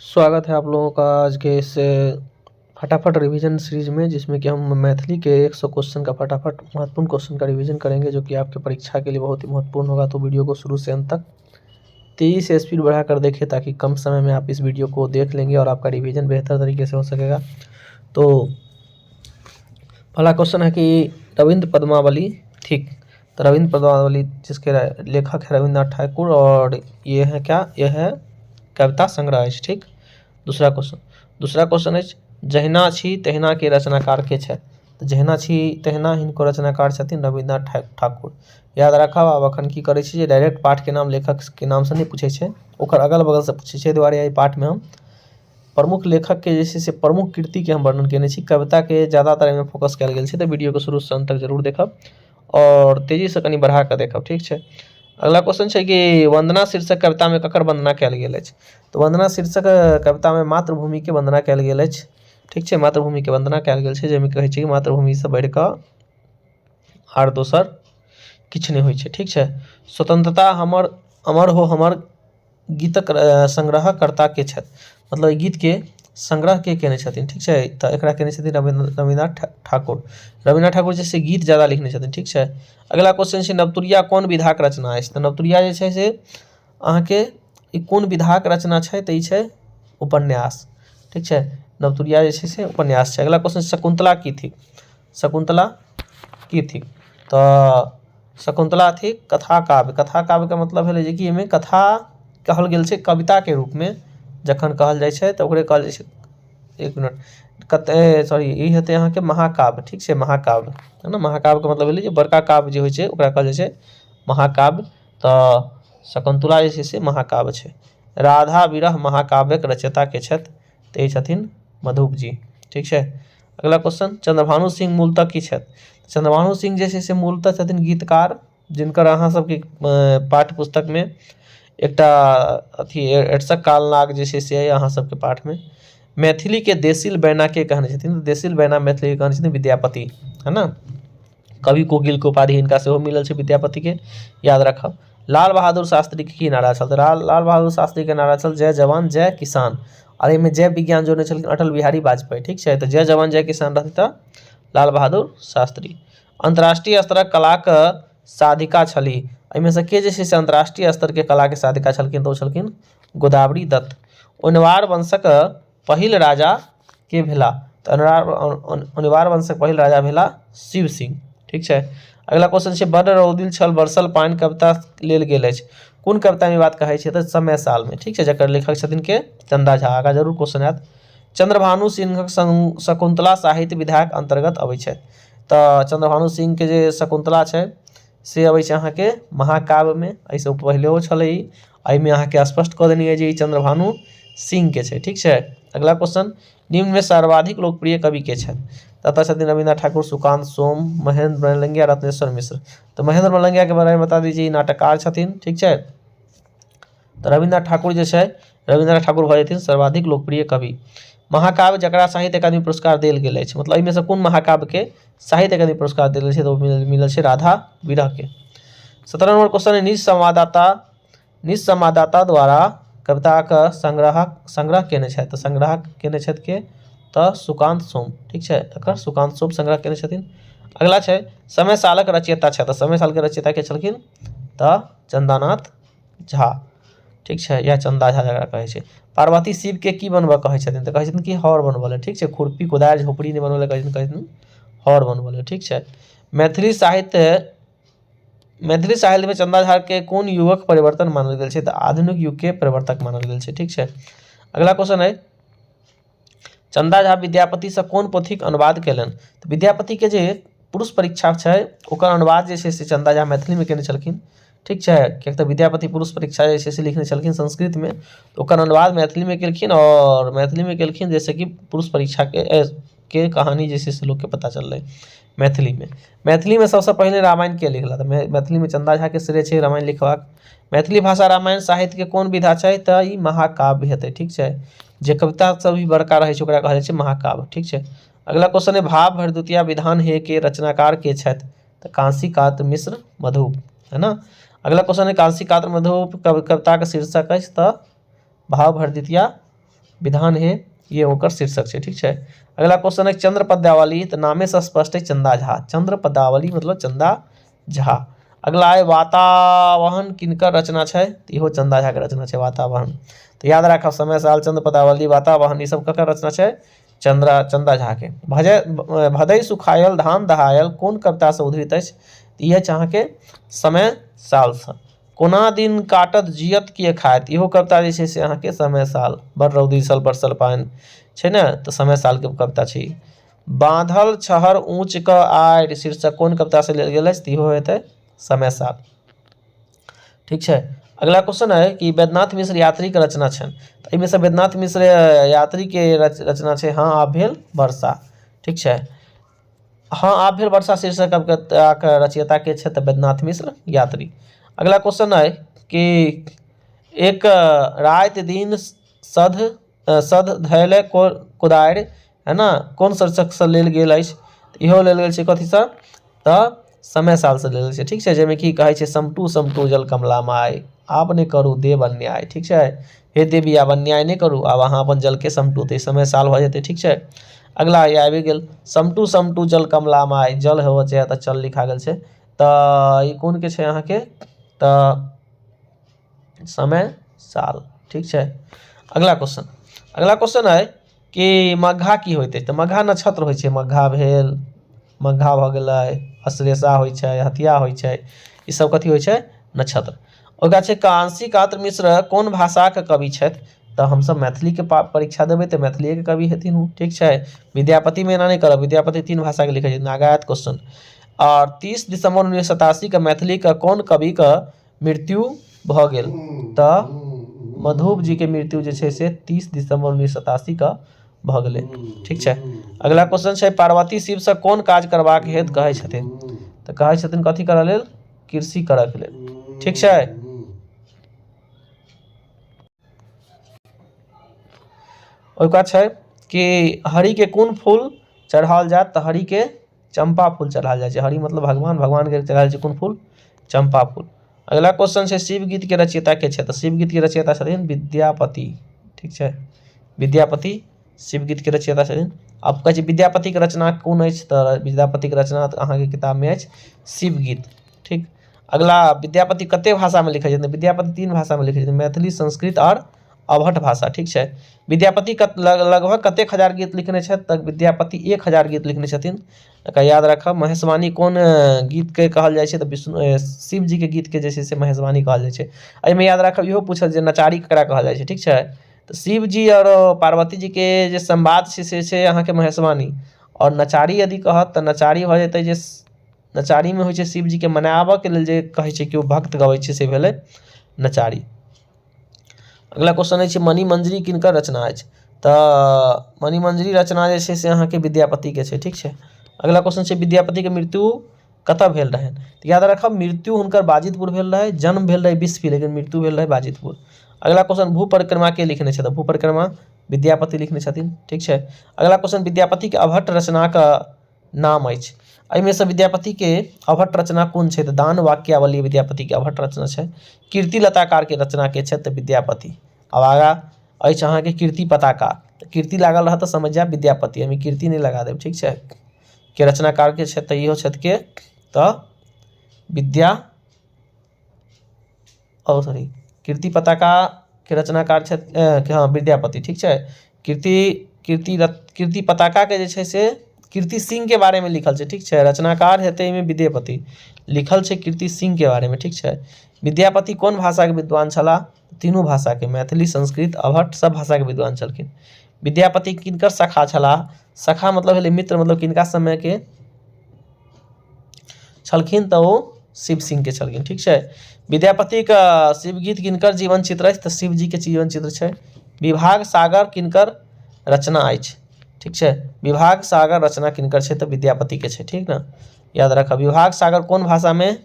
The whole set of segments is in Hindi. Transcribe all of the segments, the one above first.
स्वागत है आप लोगों का आज के इस फटाफट रिवीजन सीरीज में, जिसमें कि हम मैथिली के 100 क्वेश्चन का फटाफट महत्वपूर्ण क्वेश्चन का रिवीजन करेंगे, जो कि आपके परीक्षा के लिए बहुत ही महत्वपूर्ण होगा। तो वीडियो को शुरू से अंत तक तेज़ी से स्पीड बढ़ाकर देखें, ताकि कम समय में आप इस वीडियो को देख लेंगे और आपका रिवीजन बेहतर तरीके से हो सकेगा। तो पहला क्वेश्चन है कि रविंद्र पद्मावली, ठीक, तो रविंद्र पद्मावली जिसके लेखक है रविंद्रनाथ ठाकुर, और ये है क्या, यह है कविता संग्रह है, ठीक। दूसरा क्वेश्चन है जहिना छी तहिना के रचनाकार के छथि। तो जहिना छी तहिना हिनको रचनाकार छथिन रविंद्रनाथ ठाकुर। याद रखब, आब अखन की करै छी जे डायरेक्ट पाठ के नाम लेखक के नाम से नहीं पूछे छै, ओकर अगल बगल से पूछे छै। दुआरे एहि पाठ में हम प्रमुख लेखक के जे छै से प्रमुख कृति के हम वर्णन केने छी, कविता के ज्यादातर एहिमे फोकस कयल गेल छै। तो वीडियो को शुरू से अंत तक जरूर देखब और तेजी से कनि बढ़ा कऽ देखब, ठीक छै। अगला क्वेश्चन है कि वंदना शीर्षक कविता में ककर वंदना कयल गेल अछि। तो वंदना शीर्षक कविता में मातृभूमि के वंदना कयल गेल अछि, ठीक है। मातृभूमि के वंदना कयल गेल छै, जाहिमे कहै छै कि मातृभूमि से बढ़ि कऽ आर दोसर किछु नहि होइ छै, ठीक है। स्वतंत्रता हमर अमर हो हमर गीतक संग्रह कर्ता के छथि, मतलब गीत के संग्रह के केने छथिन, ठीक है। तो एकरा केने छथिन रविंद्रनाथ ठाकुर। रविंद्रनाथ ठाकुर जैसे गीत ज्यादा लिखने छथिन, ठीक है। अगला क्वेश्चन है नवतुरिया कोन विधाक रचना अछि। तो नवतुरिया जे छै से अहाँके ई कोन विधाक रचना छै, तो ई छै उपन्यास, ठीक है। नवतुरिया जे छै से उपन्यास छै। अगला क्वेश्चन शकुंतला की थी। शकुंतला की थी, तो शकुंतला थी कथा काव्य। कथा काव्य का मतलब है कि एहिमे कथा कहल गेल छै कविता के रूप में, जखन कहल जाइ छै तो ओकरे कहल जाइ छै, एक मिनट, सॉरी, ई हेतै अहाँके महाकाव्य, ठीक छै। महाकाव्य है ना, महाकाव्य का मतलब भेलै जे बड़का काव्य जे होइ छै ओकरा कहल जाइ छै महाकाव्य। तो शकुंतला जे छै से महाकाव्य छै। राधा विरह महाकाव्यक रचयिता के छथि, तो ई छथिन मधुप जी, ठीक है। अगला क्वेश्चन चंद्रभानु सिंह मूलतः की छथि। चंद्रभानु सिंह जे छै से मूलतः छथिन गीतकार, जिनकर अहाँ सबके पाठ्य पुस्तक में एकटा अथी एडसक कालनाग जे छै से अहाँ सबके पाठ में मैथिली के देसिल बैना के कहने छथिन। देसिल बैना मैथिली के कहने छथिन विद्यापति, है ना। कवि कोकिल के उपाधि हिनका सेहो मिलल छै विद्यापति के, याद रखब। लाल बहादुर शास्त्री के की नारा छल। लाल बहादुर शास्त्री के नारा छल जय जवान जय किसान, और एहिमे जय विज्ञान जोड़ने छलखिन अटल बिहारी वाजपेयी, ठीक है। तो जय जवान जय किसान रहतै तो लाल बहादुर शास्त्री। अंतर्राष्ट्रीय स्तरक कलाक साधिका छली। एहिमे से के जे छै से अंतर्राष्ट्रीय स्तर के कला के साधिका छलखिन, तो छलखिन गोदावरी दत्त। उनवार वंशक पहिल राजा के भेला। तो उनवार वंशक पहिल राजा भेला शिव सिंह, ठीक है। अगला क्वेश्चन है बड़ रौदिल छल बरसल पानि कविता लेल गेल अछि। कोन कविता में बात कहै छै, तो समय साल में, ठीक है, जकर लेखक छथिन के चंदा झा। आगा जरूर क्वेश्चन आयत। चंद्रभानु सिंहक शकुंतला साहित्य विधाक अंतर्गत अबै छै। तो चंद्रभानु सिंह के जे शकुंतला छै से अबै छै अहाँके महाकाव्य में, एहिसँ पहिलेओ छलै। एहिमे अहाँके स्पष्ट कऽ देनी है जे चंद्रभानु सिंह के छै, ठीक है। अगला क्वेश्चन निम्न में सर्वाधिक लोकप्रिय कवि के छथि। तथा छथिन रविंद्रनाथ ठाकुर, सुकांत सोम, महेंद्र मलंगिया, रत्नेश्वर मिश्र। तो महेंद्र मलंगिया के बारे में बता दीजिए, नाटककार छथिन, ठीक है। तो रविंद्रनाथ ठाकुर जे छै, रविंद्रनाथ ठाकुर भऽ जेथिन सर्वाधिक लोकप्रिय कवि। महाकाव्य जकरा साहित्य अकादमी पुरस्कार देल गेल अछि, मतलब एहिमे से कोन महाकाव्य के साहित्य अकादमी पुरस्कार देल गेल छै, तो मिलल छै राधा विरह के। 17 नंबर क्वेश्चन है निज संवाददाता द्वारा कविता का संग्रह केने छथि। तो संग्रह केने छथि के, तो सुकांत सोम, ठीक है। एकर सुकांत सोम संग्रह केने छथिन। अगला छै समय सालक रचयिता छथि। समय साल के रचयिता के छलखिन, तो चंदानाथ झा, ठीक है, या चंदा झा जकरा कहै छै। पार्वती शिव के की बनबऽ कहै छथिन, तो कहै छथिन कि हर बनबऽ लेल, ठीक है। खुरपी कोदारि झोपड़ी नहीं बनबऽ लेल कहै छथिन हर बनबऽ लेल, ठीक है। मैथिली साहित्य में चंदा झा के कोन युगक परिवर्तन मानल गेल छै, तो आधुनिक युग के परिवर्तक मानल गेल छै, ठीक है। अगला क्वेश्चन है चंदा झा विद्यापति से कोन पोथीक अनुवाद केलनि। तो विद्यापति के जे पुरुष परीक्षा छै ओकर अनुवाद जे छै से चंदा झा मैथिली में केने छलखिन, ठीक है। कियाकि तो विद्यापति पुरुष परीक्षा जे छै से लिखने छलखिन संस्कृत में, तो ओकर अनुवाद मैथिली में केलखिन, और मैथिली में केलखिन जैसे कि पुरुष परीक्षा के कहानी जे छै से लोग के पता चललै मैथिली में सबसे पहले रामायण के लिखला। तो मैथिली में चंदा झा के श्रेय छै रामायण लिखबाक। मैथिली भाषा रामायण साहित्य के कोन विधा छै, तो ई महाकाव्य हेतै, ठीक है। जे कविता सब भी बड़का रहे छै ओकरा कहल जाइ छै महाकाव्य, ठीक है। अगला क्वेश्चन है भाव भरदुतिया विधान हे के रचनाकार के छथि। तो कांसी कात मिश्र मधुप, है ना। अगला क्वेश्चन है कांसी कात मधुप कविता का शीर्षक है, तो भाव भरदुतिया विधान है, ये ओकर शीर्षक है। ठीक है। अगला क्वेश्चन है चंद्र पदावली, तो नामे से स्पष्ट है चंदा झा। चंद्र पदावली मतलब चंदा झा। अगला है वातावहन किनकर रचना है, तो इहो चंदा झा के रचना है वातावहन। तो याद रखा समय साल चंद्र पदावली वातावहन ये सब ककर रचना है, चंदा झा के। भदई सुखायल धान दहायल कौन कविता से उद्धृत है, यह चाह के समय साल से। कोना दिन काटत जियत किए खायत, इहो कविता जे छै से अहाँ के समय साल। बड़ रौदी सल बरसल पानि छै ने, तो समय साल के कविता छै। बांधल छहर ऊंच क आड़ शीर्षक कोन कविता से लेल गेल अछि, इहो हेतै समय साल। ठीक छै। अगला क्वेश्चन है कि वैद्यनाथ मिश्र यात्री के रचना छनि, तो एहिमे से वैद्यनाथ मिश्र यात्री के रचना छै हाँ आब भेल वर्षा। ठीक छै। हाँ आब भेल वर्षा शीर्षक कविता के रचयिता के छै, तो वैद्यनाथ मिश्र यात्री। अगला क्वेश्चन है कि एक रात दिन सध धैले कुदारि है ना, कौन शीर्षक से लेल गेल अछि, इहो लेल गेल छै कथी से, तऽ समय साल से लेल छै। ठीक छै। जाहिमे कि कहै छै समटू समटू जल कमला माय, आप ने करू देव अन्याय। ठीक छै। हे देवी आब अन्याय नहीं करू, आब अहाँ अपन जल के समटू, तो समय साल हो जेतै। ठीक छै। अगला ये आबि गेल समटू समटू जल कमला माय, जल हो चाहे तऽ चल लिखा गेल छै, तऽ ई कोन के छै अहाँ के, तऽ समय साल। ठीक है। अगला क्वेश्चन है कि मग्घा की होइत अछि, तऽ मग्घा नक्षत्र होइ छै। मग्घा भेल, मग्घा भऽ गेलै, अश्लेषा होइ छै, हथिया होइ छै, ई सब कथी होइ छै नक्षत्र। ओकरा छै कांसी कात्र मिश्र कोन भाषा के कवि छथि, तऽ हमसब मैथिली के परीक्षा देबै तऽ मैथिलीए के कवि हेथिन उ। ठीक छै। विद्यापति में एना नहीं करब, विद्यापति 3 भाषा के लिखे छै। नागायत क्वेश्चन। और 30 दिसंबर 1987 के मैथिली के कौन कवि के मृत्यु भऽ गेल, तऽ मधुप जी के मृत्यु जे छै से 30 दिसंबर 1987 का भऽ गेलै। ठीक छै। अगला क्वेश्चन छै पार्वती शिव से कोन काज करबाक हेतु कहै छथिन, तऽ कहै छथिन कथी करऽ लेल, कृषि करऽ के लेल। ठीक छै। ओकरा छै कि हरि के कोन फूल चढ़ाओल जात, तऽ हरि के चंपा फूल चढ़ाओल जाइ छै। हरि मतलब भगवान, भगवान के चढ़ायल छै कोन फूल, चंपा फूल। अगला क्वेश्चन छै शिव गीत के रचयिता के छै, तऽ शिव गीत के रचयिता छथिन विद्यापति। ठीक छै। विद्यापति शिव गीत के रचयिता छथिन। अब कहै छै विद्यापति के रचना कोन अछि, तऽ विद्यापति के रचना अहाँ के किताब में अछि शिव गीत। ठीक। अगला विद्यापति कते भाषा में लिखै छथिन, विद्यापति 3 भाषा में लिखै छथिन, मैथिली, संस्कृत और अवहट भाषा। ठीक छै। विद्यापति लगभग कतेक हजार गीत लिखने छथि, तऽ विद्यापति 1000 गीत लिखने छथिन। एकरा याद रखब। महेशवाणी कोन गीत के कहल जाइ छै, तऽ विष्णु शिव जी के गीत के जे छै से महेशवाणी कहल जाइ छै। एहिमे याद रखब इहो पूछल जे नचारी ककरा कहल जाइ छै। ठीक छै। तो शिव जी और पार्वती जी के जे संवाद से अहाँ के महेशवाणी, और नचारी यदि कहत तऽ नचारी भऽ जेतै जे नचारी में होइ छै शिव जी के मनाबऽ के लेल जे कहै छै कि ओ भक्त गबै छै से भेलै नचारी। अगला क्वेश्चन है मणि मंजरी किनकर रचना अछि, तऽ मणि मंजरी रचना जे छै से अहाँ के विद्यापति के छै। ठीक छै। अगला क्वेश्चन छै विद्यापति के मृत्यु कतऽ भेल रहै, तऽ याद रखब मृत्यु हुनकर बाजितपुर भेल रहे, जन्म भेल रहे बिस्फी, लेकिन मृत्यु भेल रहे बाजितपुर। अगला क्वेश्चन भू परिक्रमा के लिखने छै, तऽ भू परिक्रमा विद्यापति लिखने छथिन। ठीक छै। अगला क्वेश्चन विद्यापति के अभट्ट रचना का नाम अछि, एहिमे से विद्यापति के अभट्ट रचना कोन छै, तऽ दान वाक्यावली विद्यापति के अभट्ट रचना छै। कीर्ति लताकार के रचना के छै, तऽ विद्यापति। अब आगा अछि अहाँ के कीर्ति पताका, तऽ कीर्ति लागल रहत तऽ समझ जायब विद्यापति, एहिमे कीर्ति नहीं लगा देब। ठीक छै। के रचनाकार के छै, तऽ इहो छथि के, तऽ कीर्ति पताका के रचनाकार छथि हाँ विद्यापति। ठीक छै। कीर्ति पताका के जे छै से कीर्ति सिंह के बारे में लिखल छै। ठीक छै। रचनाकार हेतै एहिमे विद्यापति, लिखल छै कीर्ति सिंह के बारे में। ठीक छै। विद्यापति कोन भाषा के विद्वान छलाह, 3 भाषा के, मैथिली, संस्कृत, अवहट्ट, सब भाषा के विद्वान छलखिन। विद्यापति किनकर सखा छलाह, सखा मतलब भेलै मित्र, मतलब किनका समय के छलखिन, तऽ ओ शिव सिंह के छलखिन। ठीक छै। विद्यापति का शिव गीत किनकर जीवन चित्र अछि, तऽ शिव जी के जीवन चित्र छै। विभाग सागर किनकर रचना अछि। ठीक छै। विभाग सागर रचना किनकर छै, तऽ विद्यापति के छै। ठीक ना, याद रखब। विभाग सागर कोन भाषा में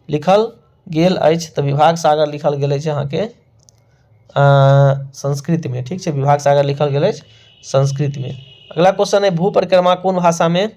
लिखल गेल अछि, तऽ विभाग सागर लिखल गेल अछि अहाँ के संस्कृत में। ठीक छै। विभाग सागर लिखल गेल अछि संस्कृत में। अगला क्वेश्चन है भू परिक्रमा कोन भाषा में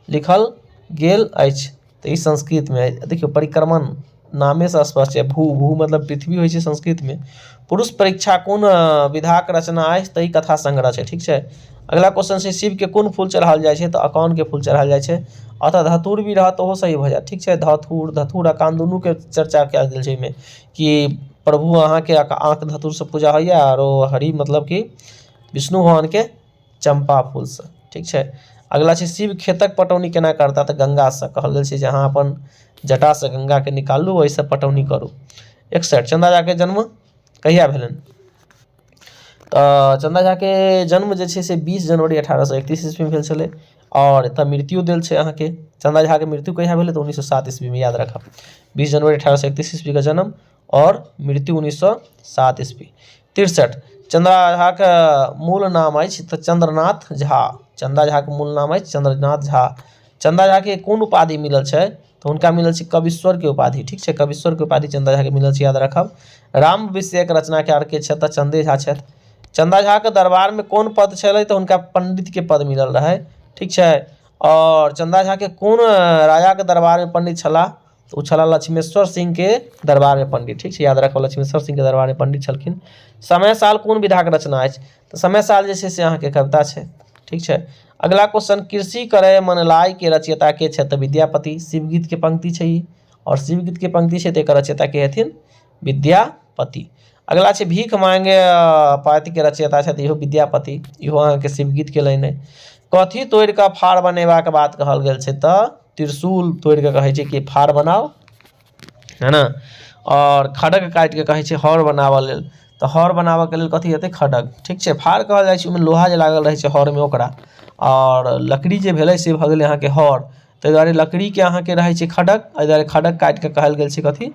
लिखल गेल अछि, तऽ ई संस्कृत में। देखियो परिक्रमण नामे से स्पष्ट है। भू भू मतलब पृथ्वी होइ छै संस्कृत में। पुरुष परीक्षा कोन विधाक रचना अछि तऽ ई कथा संग्रह छै, ठीक छै। अगला क्वेश्चन छै शिव के कोन फूल चढ़ाओल जाइ छै तऽ अकान के फूल चढ़ाओल जाइ छै। अतः धतूर भी रहत ओहो सही भऽ जायत, ठीक छै। धतूर अकान दुनू के चर्चा कयल गेल छै एहिमे कि प्रभु अहाँ के आँख धतूर से पूजा होइया और हरि मतलब कि विष्णु भगवान के चंपा फूल से, ठीक छै। अगला छै शिव खेतक पटौनी केना करता तऽ गंगा से कहल गेल छै जे अहाँ अपन जटा से गंगा के निकालू ओहिसँ पटौनी करू। 61 चंदा झा के जन्म कहिया भेलनि तऽ चंदा झा के जन्म जे छै से 20 जनवरी 1831 ईस्वी में भेल छलै और एतऽ मृत्यु देल छै अहाँ के। चंदा झा के मृत्यु कहिया भेलै तऽ 1907 ईस्वी में, याद रखब 20 जनवरी 1831 ईस्वी का जन्म और मृत्यु 1907 ईस्वी। 63 चंदा झा के मूल नाम अछि तऽ चंद्रनाथ झा। चंदा झा के मूल नाम अछि चंद्रनाथ झा। चंदा झा के कोन उपाधि मिलल छै तऽ हुनका मिलल छै कविश्वर के उपाधि, ठीक छै। कविश्वर के उपाधि चंदा झा के मिलल छै, याद रखब। राम विषयक रचनाकार के छथि तऽ चंदे झा छथि। चंदा झा के दरबार में कोन पद छलै तऽ हुनका पंडित के पद मिलल रहे, ठीक छै। और चंदा झा के कोन राजा के दरबार में पंडित छलाह तो छला लक्ष्मेश्वर सिंह के दरबार में पंडित, ठीक है। याद रखो लक्ष्मेश्वर सिंह के दरबार में पंडित छलखिन। समय साल कोन विधा के रचना अछि तो समय साल जैसे से अहाँ के कविता है, ठीक है। अगला क्वेश्चन कृषि करे मनलाई के रचयिता के छे तो विद्यापति। शिवगीत के पंक्ति है और शिवगीत के पंक्ति है तो रचयिता के हथिन विद्यापति। अगला है भीख मांगे पाति के रचयिता है इहो विद्यापति, इहो अहाँ के शिवगीत के लाइन है। कथी तोड़ के फाड़ बनेबा के बात कहल गेल छै तो त्रिशूल तोड़ के कहे छै कि फाड़ बनाओ, है ना। और खड़ग काट के कहे छै हर बनावा लेल तो हर बनावा के लेल कथी हेतै खड़ग, ठीक छै। फाड़ कहल जाइ छै ओहिमे लोहा जे लागल रहे छै हर में ओकरा, और लकड़ी जे भेलै से भऽ गेलै अहाँ के हर, ताहि दुआरे लकड़ी के अहाँ के रहे छै खड़ग, एहि दुआरे खड़ग काट के कहल गेल छै कथी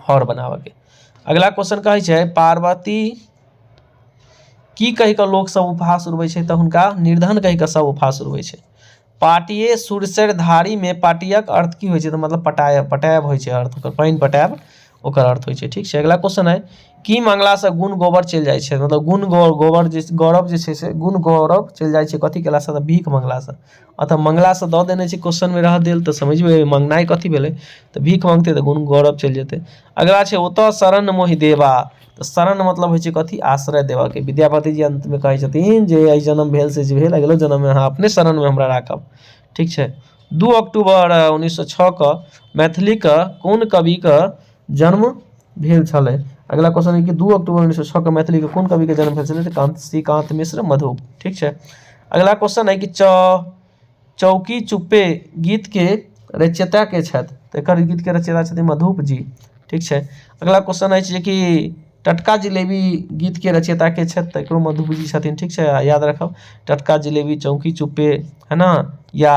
हर बनावा के। अगला क्वेश्चन कहे छै पार्वती की कहि के लोक सब उपहास उड़बै छै तऽ हुनका निर्धन कहि के सब उपहास उड़बै छै। पाटिये सुरसर धारी में पाटियक अर्थ की होइ छै तऽ मतलब पटायब, पटायब होइ छै अर्थ ओकर, पानि पटायब ओकर अर्थ होइ छै, ठीक छै। अगला क्वेश्चन है की मंगला से गुण गोबर चलि जाइ छै मतलब गुण गोबर जे गौरव जे छै से गुण गौरव चलि जाइ छै कथी केला से तऽ भीख मंगला से। अतः मंगला से दऽ देने छै क्वेश्चन में रह देल तो समझबै मंगनाई कथी भेलै तऽ भीख मांगते तो गुण गौरव चलि जेतै। अगला छै ओतऽ शरण मोहि देवा तो शरण मतलब होइ छै कथी आश्रय देवा के। विद्यापति जी अंत में कहै छथिन जे एहि जन्म भेल से जे भेल अगिलो जन्म में अहाँ अपने शरण में हमरा राखब, ठीक छै। 2 अक्टूबर 1906 के मैथिली के कोन कवि के जन्म भेल छलै। अगला क्वेश्चन है कि 2 अक्टूबर 1906 के मैथिली के कोन कवि के जन्म भेल छलै तऽ कांतिकांत मिश्र मधु, ठीक छै। अगला क्वेश्चन है कि चौकी चुप्पे गीत के रचयिता के छथि तऽ एकर गीत के रचयिता छथिन मधुप जी, ठीक छै। अगला क्वेश्चन है कि टटका जिलेबी गीत के रचयिता के छथि तऽ एकरो मधुप जी छथिन, ठीक छै। याद रखब टटका जिलेबी चौकी चुप्पे है ना या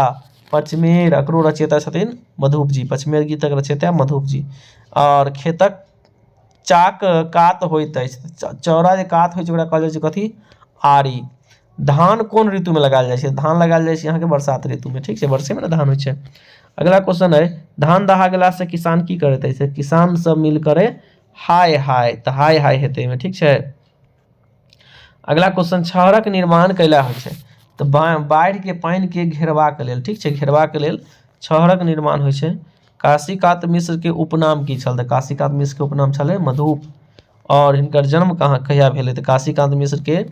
पचमेर एकरो रचयिता छथिन मधुप जी, पचमेर गीतक रचयिता मधुप जी। और खेतक चाक कात होइत अछि, चौड़ा जे कात होइ छै ओकरा कहल जाइ छै कथी आरी। धान कोन ऋतु में लगायल जाइ छै धान लगायल जाइ छै अहाँ के बरसात ऋतु में, ठीक छै। वर्षे में ना धान होइ छै। अगला क्वेश्चन है धान दहा गेला से किसान की करैत अछि किसान सब मिल करे हाय हाय तो हाय हाय हेतै में, ठीक छै। अगला क्वेश्चन छहरक निर्माण कैला होइ छै तो बाढ़ के पानी के घेरबा के लेल, ठीक छै। घेरबा के लेल छहरक निर्माण होइ छै। काशीकांत मिश्र के उपनाम की छल तऽ काशीकांत मिश्र के उपनाम छलै मधुप। और हिनकर जन्म कहाँ कहिया भेलै तऽ काशीकांत मिश्र के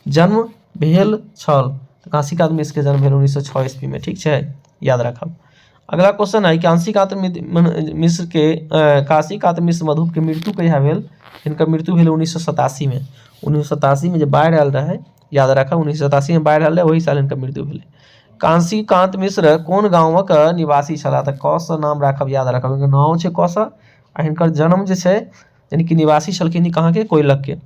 जन्म भेल छल तऽ काशीकांत मिश्र के जन्म भेल 1906 ईस्वी में, ठीक छै। याद रखब। अगला क्वेश्चन है काशीकांत मिश्र के काशीकांत मिश्र मधुप के मृत्यु कहिया भेल हिनकर मृत्यु भेल 1987 में। 1987 में जब बाढ़ि आयल रहे, याद रखब 1987 में बाढ़ि आयल रहे वही साल हिनकर मृत्यु भेलै। काशीकांत मिश्र कोन गाँवक निवासी छलाह तऽ क सँ नाम राखब, याद रखब हिनकर नाम छै क सँ आ हिनकर जन्म जे छै यानी कि निवासी छलखिन कहाँ के कोयलक के।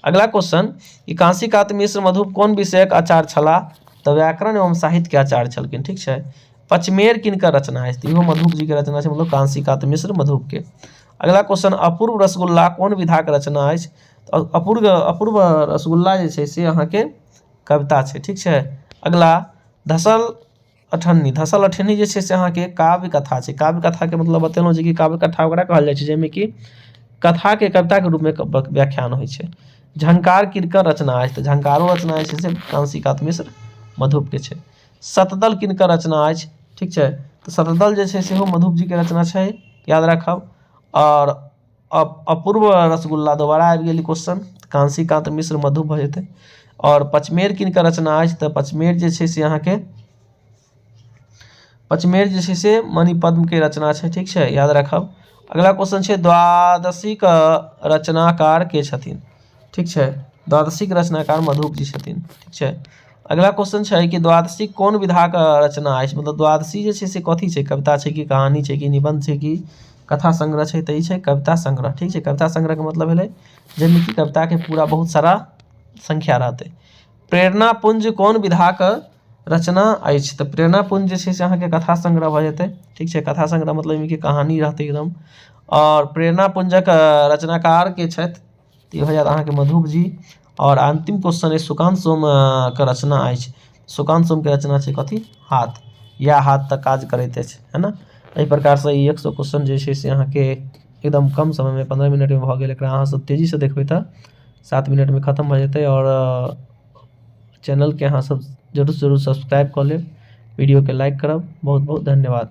अगला क्वेश्चन कि काशीकांत मिश्र मधुप कोन विषयक आचार्य छलाह तऽ व्याकरण एवं साहित्य के आचार्य छलखिन, ठीक छै। पचमेर किनकर रचना अछि इहो मधुप जी के रचना छै मतलब काशीकांत मिश्र मधुप के। अगला क्वेश्चन अपूर्व रसगुल्ला कोन विधा के रचना अछि अपूर्व रसगुल्ला जे छै से अहाँ के कविता छै, ठीक छै। अगला धसल अठन्नी जे छै से अहाँ के काव्य कथा छै। काव्य कथा के मतलब बतेलहुँ जे कि काव्य कथा ओकरा कहल जाइ छै जाहिमे कि कथा के कविता के रूप में व्याख्यान होइ छै। झंकार किनकर रचना अछि तऽ झंकारो रचना छै से काशीकांत मिश्र मधुप के छै। शतदल किनकर रचना अछि, ठीक छै। तो शतदल जे छै सेहो मधुप जी के रचना छै याद रखब। और अपूर्व रसगुल्ला दोबारा आबि गेल क्वेश्चन, कांसीकांत मिश्र मधु भऽ जेतै। और पचमेर किनकर रचना अछि, तऽ पचमेर जे छै से अहाँके पचमेर जे छै से मणिपद्म के रचना छै, ठीक छै, याद रखब। अगला क्वेश्चन छै द्वादशीक रचनाकार के छथिन, ठीक छै, द्वादशीक रचनाकार मधुप जी छथिन, ठीक छै। अगला क्वेश्चन छै कि द्वादशी कोन विधाक रचना अछि, मतलब द्वादशी जे छै से कथी छै, कविता छै कि कहानी छै कि निबंध छै कि कथा संग्रह छै, तऽ ई छै कविता संग्रह, ठीक छै। कविता संग्रह के मतलब भेलै जाहिमे कि कविता के पूरा बहुत सारा संख्या रहतै। प्रेरणापुंज कोन विधाक रचना अछि, तऽ प्रेरणापुंज जे छै से अहाँके कथा संग्रह भऽ जेतै, ठीक छै। कथा संग्रह मतलब एहिमे कि कहानी रहतै एकदम। और प्रेरणापुंजक रचनाकार के छथि, तऽ भऽ जायत अहाँके मधुप जी। और अंतिम क्वेश्चन अछि सुकांत सोम के रचना अछि, सुकांत सोम के रचना छै कथी, हाथ, या हाथ तक काज करैत अछि, है ना। एहि प्रकार से ई 100 क्वेश्चन जे छै से अहाँके एकदम कम समय में 15 मिनट में भऽ गेल। एकरा अहाँ सब तेजी से देखबै तऽ 7 मिनट में खत्म भऽ जेतै। और चैनल के अहाँ सब जरूर सब्सक्राइब कऽ लेब, वीडियो के लाइक करब। बहुत बहुत धन्यवाद।